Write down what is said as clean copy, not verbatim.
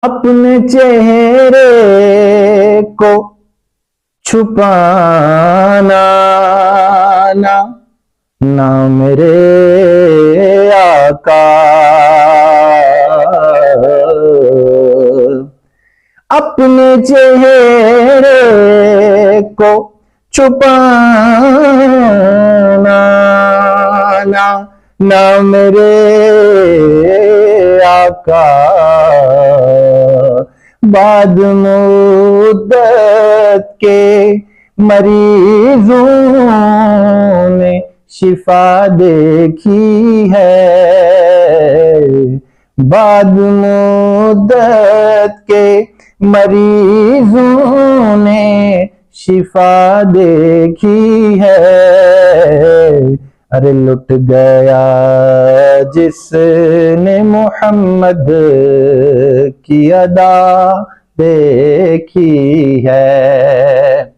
अपने चेहरे को छुपाना ना, ना मेरे आका। अपने चेहरे को छुपाना ना, ना मेरे आका। बाद मुद्दत के मरीजों ने शिफा देखी है। बाद मुद्दत के मरीजों ने शिफा देखी है। अरे लुट गया जिसने मोहम्मद की अदा देखी है।